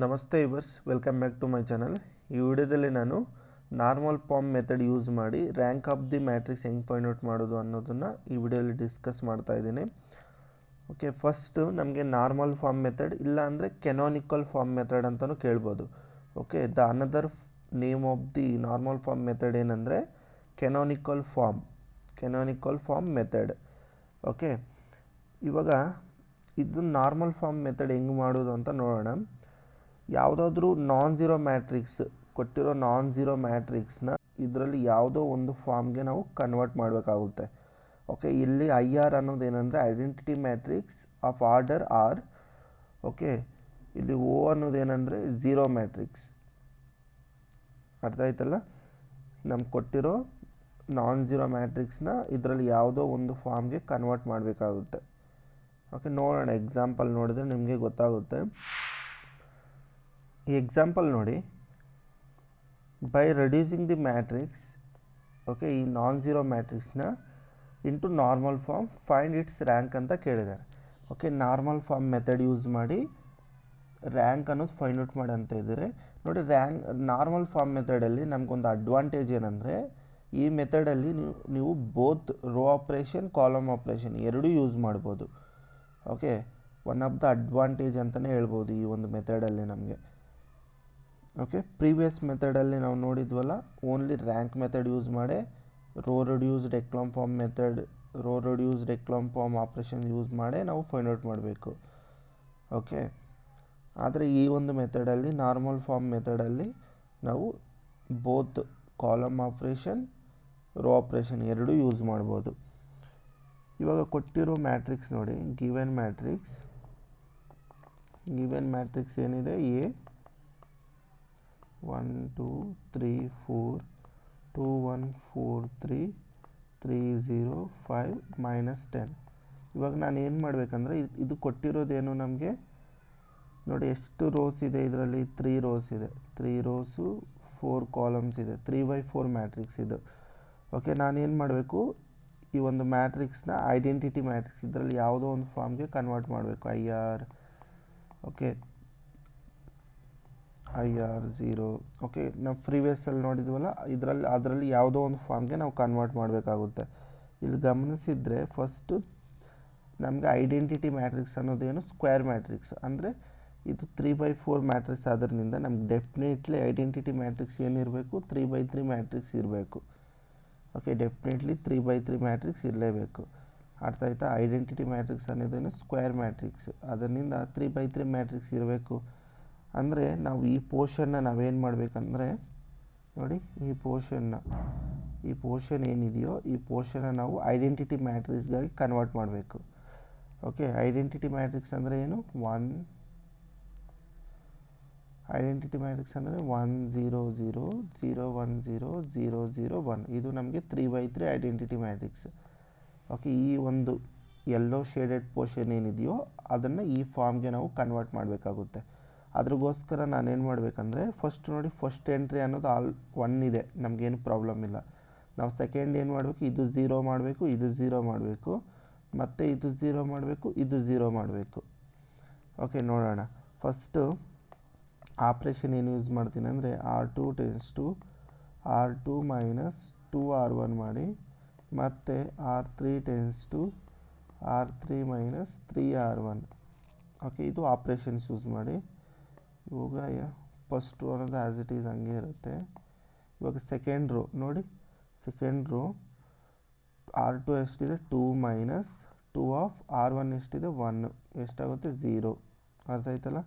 ನಮಸ್ತೆ yours, welcome back to my channel. ಈ ವಿಡಿಯೋದಲ್ಲಿ ನಾನು ನಾರ್ಮಲ್ ಫಾರ್ಮ್ ಮೆಥಡ್ ಯೂಸ್ ಮಾಡಿ ರ್ಯಾಂಕ್ ಆಫ್ ದಿ ಮ್ಯಾಟ್ರಿಕ್ಸ್ ಹೆಂಗೆ ಫೈಂಡ್ ಔಟ್ ಮಾಡೋದು ಅನ್ನೋದನ್ನು ಈ ವಿಡಿಯೋದಲ್ಲಿ ಡಿಸ್ಕಸ್ ಮಾಡ್ತಾ ಇದ್ದೀನಿ. ಓಕೆ, ಫಸ್ಟು ನಮಗೆ ನಾರ್ಮಲ್ ಫಾರ್ಮ್ ಮೆಥಡ್ ಇಲ್ಲ ಅಂದರೆ ಕೆನಾನಿಕಲ್ ಫಾರ್ಮ್ ಮೆಥಡ್ ಅಂತಲೂ ಕೇಳ್ಬೋದು. Okay, the another name of the normal form method ಏನಂದರೆ ಕೆನಾನಿಕಲ್ ಫಾರ್ಮ್ ಮೆಥಡ್. ಓಕೆ, ಇವಾಗ ಇದು ನಾರ್ಮಲ್ ಫಾರ್ಮ್ ಮೆಥಡ್ ಹೆಂಗೆ ಮಾಡೋದು ಅಂತ ನೋಡೋಣ. ಯಾವುದಾದ್ರೂ ನಾನ್ ಝೀರೋ ಮ್ಯಾಟ್ರಿಕ್ಸ್ ಕೊಟ್ಟಿರೋ ನಾನ್ ಝೀರೋ ಮ್ಯಾಟ್ರಿಕ್ಸ್ನ ಇದರಲ್ಲಿ ಯಾವುದೋ ಒಂದು ಫಾರ್ಮ್ಗೆ ನಾವು ಕನ್ವರ್ಟ್ ಮಾಡಬೇಕಾಗುತ್ತೆ. ಓಕೆ, ಇಲ್ಲಿ ಐ ಆರ್ ಅನ್ನೋದೇನೆಂದರೆ identity matrix of order R. Okay, ಇಲ್ಲಿ ಓ ಅನ್ನೋದೇನೆಂದರೆ ಝೀರೋ ಮ್ಯಾಟ್ರಿಕ್ಸ್. ಅರ್ಥ ಆಯ್ತಲ್ಲ? ನಮ್ಗೆ ಕೊಟ್ಟಿರೋ ನಾನ್ ಝೀರೋ ಮ್ಯಾಟ್ರಿಕ್ಸ್ನ ಇದರಲ್ಲಿ ಯಾವುದೋ ಒಂದು ಫಾರ್ಮ್ಗೆ ಕನ್ವರ್ಟ್ ಮಾಡಬೇಕಾಗುತ್ತೆ. ಓಕೆ, ನೋಡೋಣ. ಎಕ್ಸಾಂಪಲ್ ನೋಡಿದ್ರೆ ನಿಮಗೆ ಗೊತ್ತಾಗುತ್ತೆ. ಈ ಎಕ್ಸಾಂಪಲ್ ನೋಡಿ, by reducing the matrix, okay, ಈ ನಾನ್ ಝೀರೋ ಮ್ಯಾಟ್ರಿಕ್ಸ್ನ into normal form find its rank ಅಂತ ಕೇಳಿದ್ದಾರೆ. Okay, normal form method use ಮಾಡಿ ರ್ಯಾಂಕ್ ಅನ್ನೋದು ಫೈಂಡ್ ಔಟ್ ಮಾಡಿ ಅಂತ ಇದ್ದಾರೆ. ನೋಡಿ, ನಾರ್ಮಲ್ ಫಾರ್ಮ್ ಮೆಥಡಲ್ಲಿ ನಮಗೊಂದು ಅಡ್ವಾಂಟೇಜ್ ಏನಂದರೆ ಈ ಮೆಥಡಲ್ಲಿ ನೀವು both row operation column operation ಎರಡೂ ಯೂಸ್ ಮಾಡ್ಬೋದು. Okay, one of the advantage ಅಂತಲೇ ಹೇಳ್ಬೋದು ಈ ಒಂದು ಮೆಥಡಲ್ಲಿ ನಮಗೆ. ಓಕೆ, ಪ್ರೀವಿಯಸ್ ಮೆಥಡಲ್ಲಿ ನಾವು ನೋಡಿದ್ವಲ್ಲ, ಓನ್ಲಿ ರ್ಯಾಂಕ್ ಮೆಥಡ್ ಯೂಸ್ ಮಾಡಿ row reduced echelon form operation use ಮಾಡಿ ನಾವು ಫೈಂಡ್ ಔಟ್ ಮಾಡಬೇಕು. ಓಕೆ, ಆದರೆ ಈ ಒಂದು ಮೆಥಡಲ್ಲಿ ನಾರ್ಮಲ್ ಫಾರ್ಮ್ ಮೆಥಡಲ್ಲಿ ನಾವು both column operation row operation ಎರಡೂ ಯೂಸ್ ಮಾಡ್ಬೋದು. ಇವಾಗ ಕೊಟ್ಟಿರೋ ಮ್ಯಾಟ್ರಿಕ್ಸ್ ನೋಡಿ, ಗಿವೆನ್ ಮ್ಯಾಟ್ರಿಕ್ಸ್ ಏನಿದೆ, ಎ 1 2 3 4 2 1 4 3 3 0 5 -10. ಇವಾಗ ನಾನು ಏನು ಮಾಡಬೇಕಂದ್ರೆ ಇದು ಕೊಟ್ಟಿರೋದೇನು ನಮಗೆ ನೋಡಿ, ಎಷ್ಟು ರೋಸ್ ಇದೆ ಇದರಲ್ಲಿ? 3 ರೋಸ್ ಇದೆ. 3 ರೋಸು 4 ಕಾಲಮ್ಸ್ ಇದೆ. 3/4 ಮ್ಯಾಟ್ರಿಕ್ಸ್ ಇದು. ಓಕೆ, ನಾನೇನು ಮಾಡಬೇಕು, ಈ ಒಂದು ಮ್ಯಾಟ್ರಿಕ್ಸ್ನ ಐಡೆಂಟಿಟಿ ಮ್ಯಾಟ್ರಿಕ್ಸ್ ಇದರಲ್ಲಿ ಯಾವುದೋ ಒಂದು ಫಾರ್ಮ್ಗೆ ಕನ್ವರ್ಟ್ ಮಾಡಬೇಕು. I R, okay, I R 0. Okay, ನಾವು ಪ್ರೀವಿಯಸ್ಸಲ್ಲಿ ನೋಡಿದ್ವಲ್ಲ, ಅದರಲ್ಲಿ ಯಾವುದೋ ಒಂದು ಫಾರ್ಮ್ಗೆ ನಾವು ಕನ್ವರ್ಟ್ ಮಾಡಬೇಕಾಗುತ್ತೆ. ಇಲ್ಲಿ ಗಮನಿಸಿದರೆ ಫಸ್ಟು ನಮಗೆ ಐಡೆಂಟಿಟಿ ಮ್ಯಾಟ್ರಿಕ್ಸ್ ಅನ್ನೋದೇನು ಸ್ಕ್ವೇರ್ ಮ್ಯಾಟ್ರಿಕ್ಸ್. ಅಂದರೆ ಇದು 3/4 ಮ್ಯಾಟ್ರಿಕ್ಸ್ ಆದ್ರಿಂದ ನಮ್ಗೆ ಡೆಫಿನೆಟ್ಲಿ ಐಡೆಂಟಿಟಿ ಮ್ಯಾಟ್ರಿಕ್ಸ್ ಏನಿರಬೇಕು, 3/3 ಮ್ಯಾಟ್ರಿಕ್ಸ್ ಇರಬೇಕು. ಓಕೆ, ಡೆಫಿನೆಟ್ಲಿ 3/3 ಮ್ಯಾಟ್ರಿಕ್ಸ್ ಇರಲೇಬೇಕು. ಅರ್ಥ ಆಯ್ತಾ? ಐಡೆಂಟಿಟಿ ಮ್ಯಾಟ್ರಿಕ್ಸ್ ಅನ್ನೋದೇನು ಸ್ಕ್ವೇರ್ ಮ್ಯಾಟ್ರಿಕ್ಸ್, ಅದರಿಂದ 3/3 ಮ್ಯಾಟ್ರಿಕ್ಸ್ ಇರಬೇಕು. ಅಂದರೆ ನಾವು ಈ ಪೋರ್ಷನ್ನ ನಾವೇನು ಮಾಡಬೇಕಂದ್ರೆ ನೋಡಿ, ಈ ಪೋರ್ಷನ್ ಏನಿದೆಯೋ ಈ ಪೋರ್ಷನ್ನ ನಾವು ಐಡೆಂಟಿಟಿ ಮ್ಯಾಟ್ರಿಕ್ಸ್ಗಾಗಿ ಕನ್ವರ್ಟ್ ಮಾಡಬೇಕು. ಓಕೆ, ಐಡೆಂಟಿಟಿ ಮ್ಯಾಟ್ರಿಕ್ಸ್ ಅಂದರೆ ಏನು? 1 ಐಡೆಂಟಿಟಿ ಮ್ಯಾಟ್ರಿಕ್ಸ್ ಅಂದರೆ 1 0 0 0 1 0 0 0 1. ಇದು ನಮಗೆ 3/3 ಐಡೆಂಟಿಟಿ ಮ್ಯಾಟ್ರಿಕ್ಸ್. ಓಕೆ, ಈ ಒಂದು ಯೆಲ್ಲೋ ಶೇಡೆಡ್ ಪೋರ್ಷನ್ ಏನಿದೆಯೋ ಅದನ್ನು ಈ ಫಾರ್ಮ್ಗೆ ನಾವು ಕನ್ವರ್ಟ್ ಮಾಡಬೇಕಾಗುತ್ತೆ. ಅದ್ರಗೋಸ್ಕರ ನಾನೇನು ಮಾಡಬೇಕಂದ್ರೆ ಫಸ್ಟ್ ನೋಡಿ, ಫಸ್ಟ್ ಎಂಟ್ರಿ ಅನ್ನೋದು 1 ಇದೆ, ನಮಗೇನು ಪ್ರಾಬ್ಲಮ್ ಇಲ್ಲ. ನಾವು ಸೆಕೆಂಡ್ ಏನು ಮಾಡಬೇಕು, ಇದು 0 ಮಾಡಬೇಕು, ಇದು 0 ಮಾಡಬೇಕು, ಮತ್ತು ಇದು 0 ಮಾಡಬೇಕು, ಇದು 0 ಮಾಡಬೇಕು. ಓಕೆ, ನೋಡೋಣ. ಫಸ್ಟು ಆಪ್ರೇಷನ್ ಏನು ಯೂಸ್ ಮಾಡ್ತೀನಿ ಅಂದರೆ R2 → R2 - 2R1 ಮಾಡಿ, ಮತ್ತು R3 → R3 - 3R1. ಓಕೆ, ಇದು ಆಪ್ರೇಷನ್ಸ್ ಯೂಸ್ ಮಾಡಿ. ಇವಾಗ ಫಸ್ಟ್ ರೋ ಅನ್ನೋದು ಆ್ಯಸ್ ಇಟ್ ಈಸ್ ಹಂಗೆ ಇರುತ್ತೆ. ಇವಾಗ ಸೆಕೆಂಡ್ ರೋ ನೋಡಿ, ಸೆಕೆಂಡ್ ರೋ R2 ಎಷ್ಟಿದೆ? 2 - 2 ಆಫ್ R1 ಎಷ್ಟಿದೆ? 1. ಎಷ್ಟಾಗುತ್ತೆ? 0. ಅರ್ಥ ಆಯ್ತಲ್ಲ?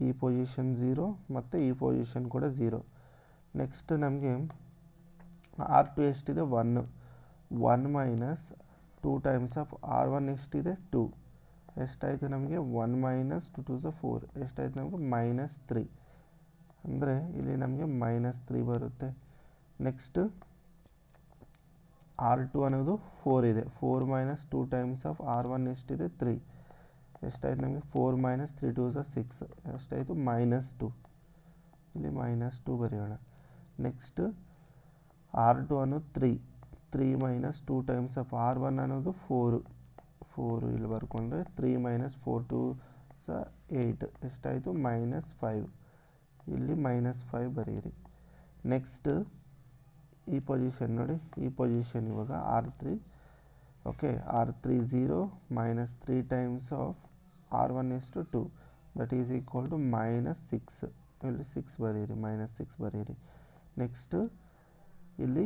ಈ ಪೊಸಿಷನ್ 0 ಮತ್ತು ಈ ಪೊಸಿಷನ್ ಕೂಡ 0. ನೆಕ್ಸ್ಟ್ ನಮಗೆ R2 ಎಷ್ಟಿದೆ? 1. 1 - 2 ಟೈಮ್ಸ್ ಆಫ್ R1 ಎಷ್ಟಿದೆ? 2. ಎಷ್ಟಾಯಿತು ನಮಗೆ? 1 - 2 2 4. ಎಷ್ಟಾಯಿತು ನಮಗೆ? -3. ಅಂದರೆ ಇಲ್ಲಿ ನಮಗೆ -3 ಬರುತ್ತೆ. ನೆಕ್ಸ್ಟ್ R2 ಅನ್ನೋದು 4 ಇದೆ. 4 - 2 ಟೈಮ್ಸ್ ಆಫ್ R1 ಎಷ್ಟಿದೆ? 3. ಎಷ್ಟಾಯಿತು ನಮಗೆ? 4 - 3 2 6. ಎಷ್ಟಾಯಿತು? -2. ಇಲ್ಲಿ -2 ಬರೆಯೋಣ. ನೆಕ್ಸ್ಟ್ R2 ಅನ್ನೋದು 3 - 2 ಟೈಮ್ಸ್ ಆಫ್ R1 ಅನ್ನೋದು 4. ಇಲ್ಲಿ ಬರ್ಕೊಂಡ್ರೆ 3 - 4 2 8 ಎಷ್ಟಾಯಿತು -5 ಇಲ್ಲಿ -5 ಬರೀರಿ. ನೆಕ್ಸ್ಟ್ ಈ ಪೊಸಿಷನ್ ನೋಡಿ, ಈ ಪೊಸಿಷನ್ ಇವಾಗ R3 okay R3 0 -3 times of R1 ಎಷ್ಟು 2 ದಟ್ ಈಸ್ ಈಕ್ವಲ್ ಟು -6 ಇಲ್ಲಿ 6 ಬರೀರಿ -6 ಬರೀರಿ. ನೆಕ್ಸ್ಟ್ ಇಲ್ಲಿ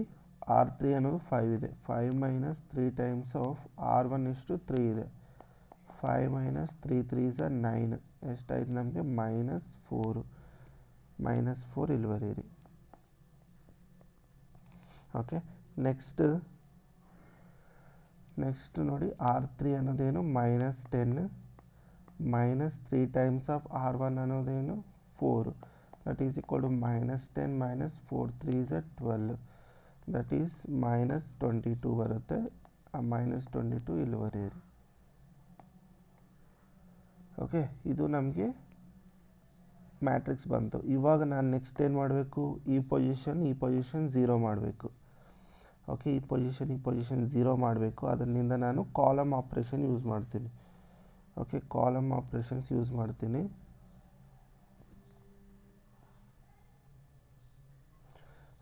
R3 ಅನ್ನೋದು 5 ಇದೆ, 5 - 3 ಟೈಮ್ಸ್ ಆಫ್ R1 ಎಷ್ಟು 3 ಇದೆ, 5 - 3 3s 9 ಎಷ್ಟಾಯ್ತು ನಮಗೆ -4 ಇಲ್ಲಿ ಬರೀರಿ. ಓಕೆ ನೆಕ್ಸ್ಟ್ ನೋಡಿ R3 ಅನ್ನೋದೇನು -10 -3 ಟೈಮ್ಸ್ ಆಫ್ R1 ಅನ್ನೋದೇನು 4 that is equal to -10 - 4 3s 12 that is -22 ಬರುತ್ತೆ. ಆ -22 ಇಲ್ಲಿ ಬರೆಯಿರಿ. ಓಕೆ ಇದು ನಮಗೆ ಮ್ಯಾಟ್ರಿಕ್ಸ್ ಬಂತು. ಇವಾಗ ನಾನು ನೆಕ್ಸ್ಟ್ ಏನು ಮಾಡಬೇಕು, ಈ ಪೊಸಿಷನ್ 0 ಮಾಡಬೇಕು. ಓಕೆ ಈ ಪೊಸಿಷನ್ 0 ಮಾಡಬೇಕು. ಅದರಿಂದ ನಾನು ಕಾಲಮ್ ಆಪ್ರೇಷನ್ ಯೂಸ್ ಮಾಡ್ತೀನಿ. ಓಕೆ ಕಾಲಮ್ ಆಪ್ರೇಷನ್ಸ್ ಯೂಸ್ ಮಾಡ್ತೀನಿ.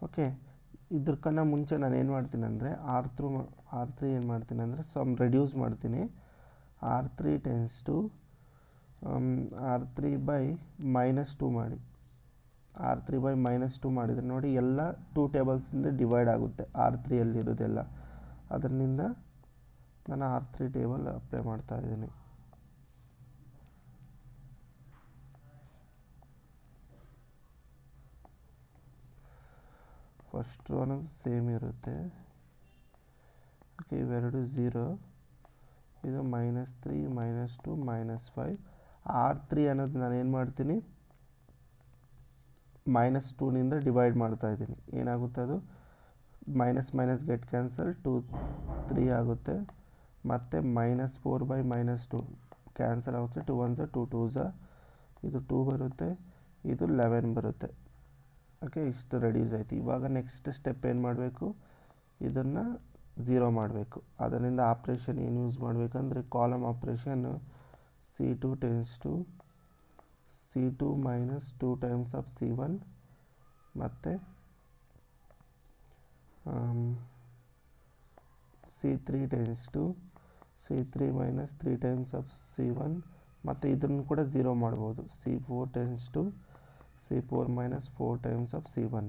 ಓಕೆ ಇದಕ್ಕನ್ನ ಮುಂಚೆ ನಾನು ಏನು ಮಾಡ್ತೀನಿ ಅಂದರೆ R3 ಏನು ಮಾಡ್ತೀನಿ ಅಂದರೆ ರೆಡ್ಯೂಸ್ ಮಾಡ್ತೀನಿ. R3 tends to R3 by -2 ಮಾಡಿ. R3 by -2 ಮಾಡಿದರೆ ನೋಡಿ ಎಲ್ಲ 2 ಟೇಬಲ್ಸಿಂದ ಡಿವೈಡ್ ಆಗುತ್ತೆ R3ಯಲ್ಲಿರೋದೆಲ್ಲ. ಅದರಿಂದ ನಾನು R3 ಟೇಬಲ್ ಅಪ್ಲೈ ಮಾಡ್ತಾ ಇದ್ದೀನಿ. ಫಸ್ಟ್ ರೋ ಅನ್ನೋದು ಸೇಮ್ ಇರುತ್ತೆ. ಓಕೆ ಇವೆರಡು 0, ಇದು -3 -2 -5. R3 ಅನ್ನೋದು ನಾನು ಏನು ಮಾಡ್ತೀನಿ -2ನಿಂದ ಡಿವೈಡ್ ಮಾಡ್ತಾ ಇದ್ದೀನಿ. ಏನಾಗುತ್ತೆ ಅದು ಮೈನಸ್ ಗೆಟ್ ಕ್ಯಾನ್ಸಲ್ 2 3 ಆಗುತ್ತೆ. ಮತ್ತು -4 by -2 ಕ್ಯಾನ್ಸಲ್ ಆಗುತ್ತೆ. 2 1s 2 2s ಇದು 2 ಬರುತ್ತೆ, ಇದು 11 ಬರುತ್ತೆ. ಓಕೆ ಇಷ್ಟು ರೆಡ್ಯೂಸ್ ಆಯಿತು. ಇವಾಗ ನೆಕ್ಸ್ಟ್ ಸ್ಟೆಪ್ ಏನು ಮಾಡಬೇಕು, ಇದನ್ನು 0 ಮಾಡಬೇಕು. ಅದರಿಂದ ಆಪ್ರೇಷನ್ ಏನು ಯೂಸ್ ಮಾಡಬೇಕಂದ್ರೆ column operation C2 tends to C2 - 2 times of C1 ಮತ್ತು C3 tends to C3 - 3 times of C1 ಮತ್ತು ಇದನ್ನು ಕೂಡ 0 ಮಾಡ್ಬೋದು. C4 tends to C4 - 4 times of C1.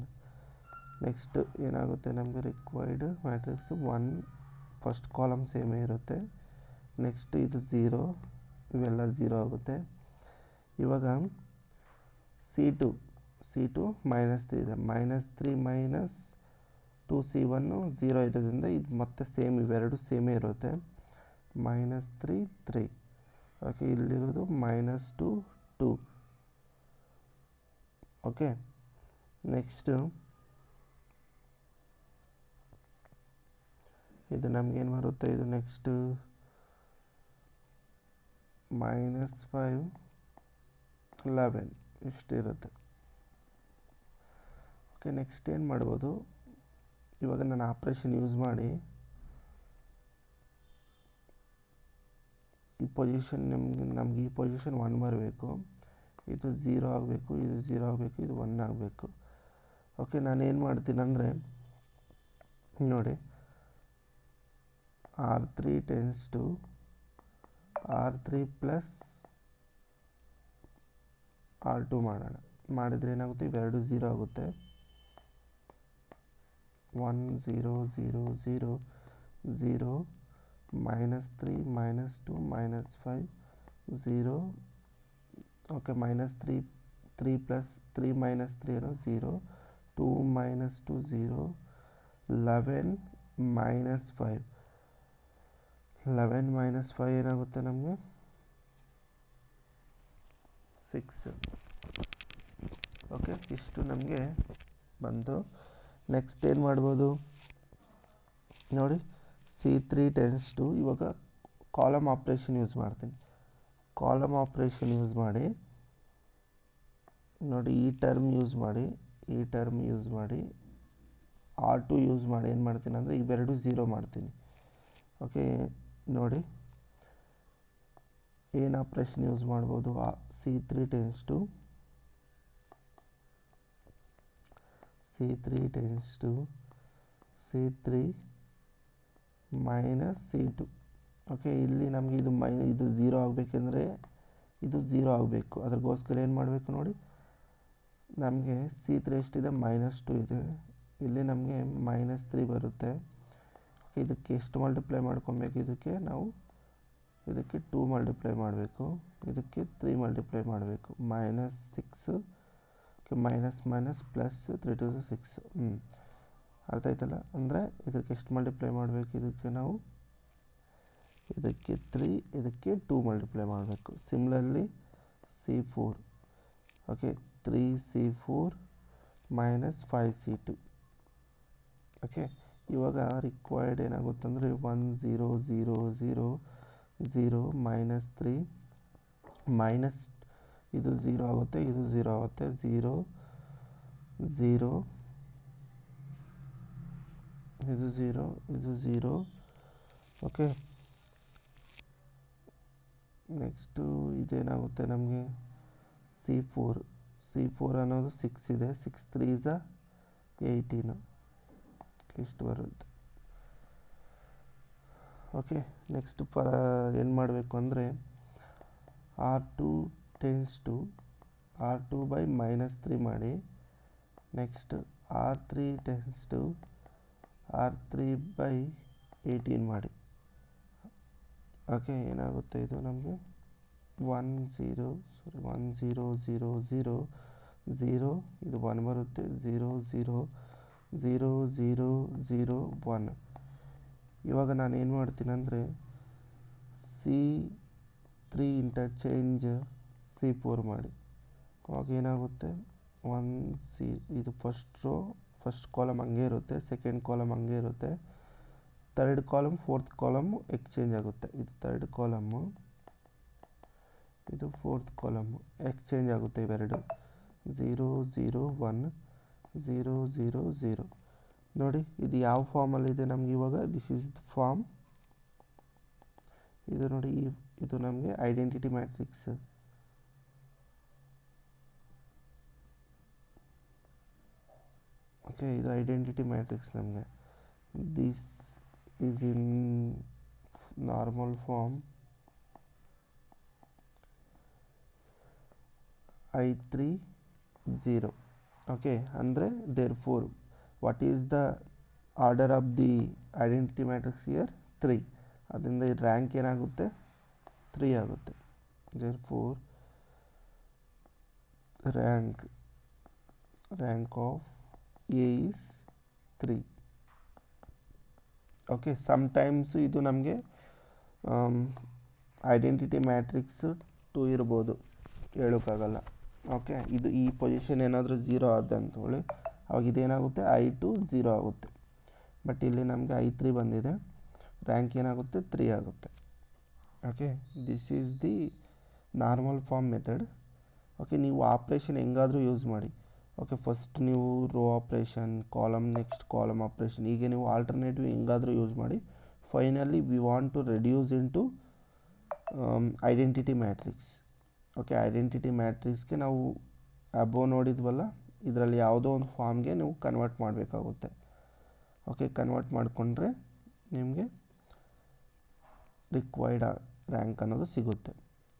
Next ಏನಾಗುತ್ತೆ ನಮಗೆ ರಿಕ್ವೈರ್ಡ್ ಮ್ಯಾಟ್ರಿಕ್ಸ್ 1 ಫಸ್ಟ್ ಕಾಲಮ್ ಸೇಮೇ ಇರುತ್ತೆ. ನೆಕ್ಸ್ಟ್ ಇದು 0 ಇವೆಲ್ಲ 0 ಆಗುತ್ತೆ. ಇವಾಗ C2 -3 ಇದೆ, -3 - 2 C1 0 ಇರೋದ್ರಿಂದ ಇದು ಮತ್ತೆ ಸೇಮ್ ಇವೆರಡು ಸೇಮೇ ಇರುತ್ತೆ. -3 3 ಓಕೆ ಇಲ್ಲಿರೋದು -2 2. ಓಕೆ ನೆಕ್ಸ್ಟು ಇದು ನಮಗೇನು ಬರುತ್ತೆ, ಇದು ನೆಕ್ಸ್ಟು -5 11 ಇಷ್ಟಿರುತ್ತೆ. ಓಕೆ ನೆಕ್ಸ್ಟ್ ಏನು ಮಾಡ್ಬೋದು, ಇವಾಗ ನಾನು ಆಪ್ರೇಷನ್ ಯೂಸ್ ಮಾಡಿ ಈ ಪೊಸಿಷನ್ ನಮ್ಗೆ ಈ ಪೊಸಿಷನ್ 1 ಬರಬೇಕು, ಇದು 0 ಆಗಬೇಕು, ಇದು 0 ಆಗಬೇಕು, ಇದು 1 ಆಗಬೇಕು. ಓಕೆ ನಾನೇನು ಮಾಡ್ತೀನಿ ಅಂದರೆ ನೋಡಿ R3 tends to R3 plus R2 ಮಾಡೋಣ. ಮಾಡಿದರೆ ಏನಾಗುತ್ತೆ, ಇವೆರಡು 0 ಆಗುತ್ತೆ. 1 0 0 0 0 -3 -2 -5 0. ಓಕೆ -3 3 ಪ್ಲಸ್ 3 -3 ಏನೋ 0 2 -2 0 11 -5 11 -5 ಏನಾಗುತ್ತೆ ನಮಗೆ 6. ಓಕೆ ಇಷ್ಟು ನಮಗೆ ಬಂತು. ನೆಕ್ಸ್ಟ್ ಏನು ಮಾಡ್ಬೋದು ನೋಡಿ, C3 ಟೆನ್ಸ್ ಟು ಇವಾಗ ಕಾಲಮ್ ಆಪ್ರೇಷನ್ ಯೂಸ್ ಮಾಡ್ತೀನಿ. ಕಾಲಮ್ ಆಪ್ರೇಷನ್ ಯೂಸ್ ಮಾಡಿ ನೋಡಿ, ಈ ಟರ್ಮ್ ಯೂಸ್ ಮಾಡಿ R2 ಯೂಸ್ ಮಾಡಿ ಏನು ಮಾಡ್ತೀನಿ ಅಂದರೆ ಇವೆರಡು 0 ಮಾಡ್ತೀನಿ. ಓಕೆ ನೋಡಿ ಏನು ಆಪ್ರೇಷನ್ ಯೂಸ್ ಮಾಡ್ಬೋದು, C3 tends to C3 minus C2. Okay, ಇಲ್ಲಿ ನಮಗೆ ಇದು ಇದು 0 ಆಗಬೇಕೆಂದ್ರೆ ಇದು 0 ಆಗಬೇಕು. ಅದ್ರಗೋಸ್ಕರ ಏನು ಮಾಡಬೇಕು ನೋಡಿ, ನಮಗೆ C3 ಎಷ್ಟಿದೆ, -2 ಇದೆ. ಇಲ್ಲಿ ನಮಗೆ -3 ಬರುತ್ತೆ. ಇದಕ್ಕೆ ಎಷ್ಟು ಮಲ್ಟಿಪ್ಲೈ ಮಾಡ್ಕೊಬೇಕು, ಇದಕ್ಕೆ ನಾವು ಇದಕ್ಕೆ 2 ಮಲ್ಟಿಪ್ಲೈ ಮಾಡಬೇಕು, ಇದಕ್ಕೆ 3 ಮಲ್ಟಿಪ್ಲೈ ಮಾಡಬೇಕು. -6 ಮೈನಸ್ ಪ್ಲಸ್ 3 to 6. ಅರ್ಥ ಆಯ್ತಲ್ಲ. ಅಂದರೆ ಇದಕ್ಕೆ ಎಷ್ಟು ಮಲ್ಟಿಪ್ಲೈ ಮಾಡಬೇಕು, ಇದಕ್ಕೆ ನಾವು ಇದಕ್ಕೆ 3, ಇದಕ್ಕೆ 2 ಮಲ್ಟಿಪ್ಲೈ ಮಾಡಬೇಕು. Similarly C4, okay, 3C4 minus 5C2. Okay, ಇವಾಗ ರಿಕ್ವೈರ್ಡ್ ಏನಾಗುತ್ತಂದರೆ 1 0 0 0 0 -3 ಮೈನಸ್ ಇದು 0 ಆಗುತ್ತೆ, ಇದು 0 ಆಗುತ್ತೆ, 0 0 ಇದು 0 ಇದು 0. ಓಕೆ, ನೆಕ್ಸ್ಟು ಇದೇನಾಗುತ್ತೆ ನಮಗೆ C4 ಅನ್ನೋದು 6 ಇದೆ. 6 3 is 18 ಇಷ್ಟು ಬರುತ್ತೆ. ಓಕೆ, ನೆಕ್ಸ್ಟ್ ಏನು ಮಾಡಬೇಕು ಅಂದರೆ R2 tends to R2 by -3 ಮಾಡಿ. Next R3 tends to R3 by 18 ಮಾಡಿ. ಓಕೆ, ಏನಾಗುತ್ತೆ ಇದು ನಮಗೆ 1 0 0 0 0 ಇದು 1 ಬರುತ್ತೆ, 0 0 0 0 0 1. ಇವಾಗ ನಾನು ಏನು ಮಾಡ್ತೀನಿ ಅಂದರೆ C3 ಇಂಟರ್ಚೇಂಜ್ C4 ಮಾಡಿ. ಅವಾಗ ಏನಾಗುತ್ತೆ, ಇದು ಫಸ್ಟ್ ಕಾಲಮ್ ಹಂಗೆ ಇರುತ್ತೆ, ಸೆಕೆಂಡ್ ಕಾಲಮ್ ಹಂಗೆ ಇರುತ್ತೆ, third column fourth column exchange ಆಗುತ್ತೆ. ಇದು ಥರ್ಡ್ ಕಾಲಮ್ಮು, ಇದು ಫೋರ್ತ್ ಕಾಲಮ್ಮು ಎಕ್ಸ್ಚೇಂಜ್ ಆಗುತ್ತೆ. ಇವೆರಡು 0 0 1 0 0 0. ನೋಡಿ ಇದು ಯಾವ ಫಾರ್ಮಲ್ಲಿದೆ ನಮ್ಗೆ ಇವಾಗ, ದಿಸ್ ಈಸ್ ದ ಫಾರ್ಮ್. ಇದು ನೋಡಿ, ಇದು ನಮಗೆ ಐಡೆಂಟಿಟಿ ಮ್ಯಾಟ್ರಿಕ್ಸ್. ಓಕೆ, ಇದು ಐಡೆಂಟಿಟಿ ಮ್ಯಾಟ್ರಿಕ್ಸ್ ನಮಗೆ. This is in normal form I3 0. Okay, ಅಂದರೆ therefore what is the order of the identity matrix here, 3. ಅದರಿಂದ ರ್ಯಾಂಕ್ ಏನಾಗುತ್ತೆ, 3 ಆಗುತ್ತೆ. therefore rank of A is 3. Okay, sometimes ಇದು ನಮಗೆ ಐಡೆಂಟಿಟಿ ಮ್ಯಾಟ್ರಿಕ್ಸ್ 2 ಇರ್ಬೋದು, ಹೇಳೋಕ್ಕಾಗಲ್ಲ. ಓಕೆ, ಇದು ಈ ಪೊಸಿಷನ್ ಏನಾದರೂ 0 ಆದ ಅಂದ್ಕೊಳ್ಳಿ, ಅವಾಗ ಇದೇನಾಗುತ್ತೆ I2 0 ಆಗುತ್ತೆ. ಬಟ್ ಇಲ್ಲಿ ನಮಗೆ I3 ಬಂದಿದೆ, ರ್ಯಾಂಕ್ ಏನಾಗುತ್ತೆ, 3 ಆಗುತ್ತೆ. Okay, this is the normal form method. Okay, ನೀವು ಆಪ್ರೇಷನ್ ಹೆಂಗಾದರೂ ಯೂಸ್ ಮಾಡಿ. ಓಕೆ, ಫಸ್ಟ್ ನೀವು row operation, column next column operation, ಹೀಗೆ ನೀವು ಆಲ್ಟರ್ನೇಟಿವ್ ಹೆಂಗಾದರೂ ಯೂಸ್ ಮಾಡಿ. Finally we want to reduce into identity matrix. Okay, identity ಮ್ಯಾಟ್ರಿಕ್ಸ್ಗೆ ನಾವು ಅಬೋ ನೋಡಿದ್ವಲ್ಲ, ಇದರಲ್ಲಿ ಯಾವುದೋ ಒಂದು ಫಾರ್ಮ್ಗೆ ನೀವು ಕನ್ವರ್ಟ್ ಮಾಡಬೇಕಾಗುತ್ತೆ. ಓಕೆ, ಕನ್ವರ್ಟ್ ಮಾಡಿಕೊಂಡ್ರೆ ನಿಮಗೆ ರಿಕ್ವೈರ್ಡ್ ರ್ಯಾಂಕ್ ಅನ್ನೋದು ಸಿಗುತ್ತೆ.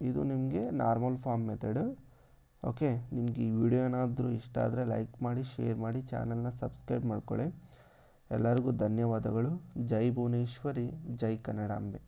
ಇದು ನಿಮಗೆ ನಾರ್ಮಲ್ ಫಾರ್ಮ್ ಮೆಥಡ್. ಓಕೆ, ನಿಮ್ಗೆ ಈ ವಿಡಿಯೋ ಏನಾದರೂ ಇಷ್ಟ ಆದರೆ ಲೈಕ್ ಮಾಡಿ, ಶೇರ್ ಮಾಡಿ, ಚಾನಲ್ನ ಸಬ್ಸ್ಕ್ರೈಬ್ ಮಾಡ್ಕೊಳ್ಳಿ. ಎಲ್ಲರಿಗೂ ಧನ್ಯವಾದಗಳು. ಜೈ ಭುವನೇಶ್ವರಿ, ಜೈ ಕನ್ನಡಾಂಬೆ.